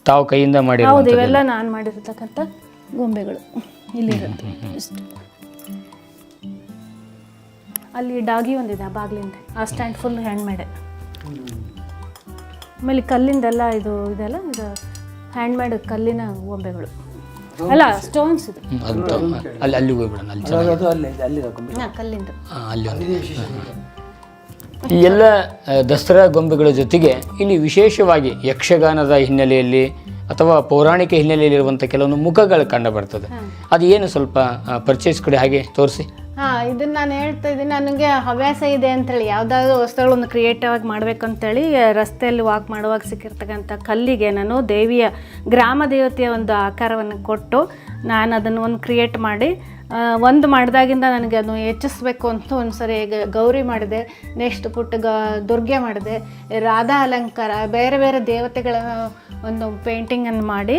ತಾವು ಕೈಯಿಂದ ಮಾಡಿ? ಹೌದು, ಇವೆಲ್ಲ ನಾನು ಮಾಡಿರ್ತಕ್ಕಂಥ ಗೊಂಬೆಗಳು ಇಲ್ಲಿರುತ್ತೆ. ಇಷ್ಟು ಅಲ್ಲಿ ಡಾಗಿ ಒಂದಿದೆ ಆ ಬಾಗಿಲಿಂದ, ಆ ಸ್ಟ್ಯಾಂಡ್ ಫುಲ್ ಹ್ಯಾಂಡ್ಮೇಡ್. ಆಮೇಲೆ ಕಲ್ಲಿಂದೆಲ್ಲ ಇದು ಇದೆಲ್ಲ ಇದು ಹ್ಯಾಂಡ್ಮೇಡ್ ಕಲ್ಲಿನ ಗೊಂಬೆಗಳು ಅಲ್ಲ, ಸ್ಟೋನ್ಸ್ ಇದು. ಅಲ್ಲಿ ಹೋಗ್ಬಿಡೋಣ, ಕಲ್ಲಿಂದು. ಈ ಎಲ್ಲ ದಸರಾ ಗೊಂಬೆಗಳ ಜೊತೆಗೆ ಇಲ್ಲಿ ವಿಶೇಷವಾಗಿ ಯಕ್ಷಗಾನದ ಹಿನ್ನೆಲೆಯಲ್ಲಿ ಅಥವಾ ಪೌರಾಣಿಕ ಹಿನ್ನೆಲೆಯಲ್ಲಿರುವಂಥ ಕೆಲವೊಂದು ಮುಖಗಳು ಕಂಡು ಬರ್ತದೆ. ಅದು ಏನು ಸ್ವಲ್ಪ ಪರ್ಚೇಸ್ ಕಡೆ ಹಾಗೆ ತೋರಿಸಿ. ಇದನ್ನು ನಾನು ಹೇಳ್ತಾ ಇದ್ದೀನಿ, ನನಗೆ ಹವ್ಯಾಸ ಇದೆ ಅಂಥೇಳಿ ಯಾವುದಾದ್ರೂ ವಸ್ತುಗಳನ್ನು ಕ್ರಿಯೇಟಿವ್ ಆಗಿ ಮಾಡಬೇಕಂತೇಳಿ ರಸ್ತೆಯಲ್ಲಿ ವಾಕ್ ಮಾಡುವಾಗ ಸಿಕ್ಕಿರ್ತಕ್ಕಂಥ ಕಲ್ಲಿಗೆ ನಾನು ಗ್ರಾಮ ದೇವತೆಯ ಒಂದು ಆಕಾರವನ್ನು ಕೊಟ್ಟು ನಾನು ಅದನ್ನು ಒಂದು ಕ್ರಿಯೇಟ್ ಮಾಡಿ ಒಂದು ಮಾಡಿದಾಗಿಂದ ನನಗೆ ಅದನ್ನು ಹೆಚ್ಚಿಸ್ಬೇಕು ಅಂತ ಒಂದು ಸರಿ ಗೌರಿ ಮಾಡಿದೆ, ನೆಕ್ಸ್ಟ್ ದುರ್ಗೆ ಮಾಡಿದೆ, ರಾಧಾ ಅಲಂಕಾರ, ಬೇರೆ ಬೇರೆ ದೇವತೆಗಳ ಒಂದು ಪೇಂಟಿಂಗನ್ನು ಮಾಡಿ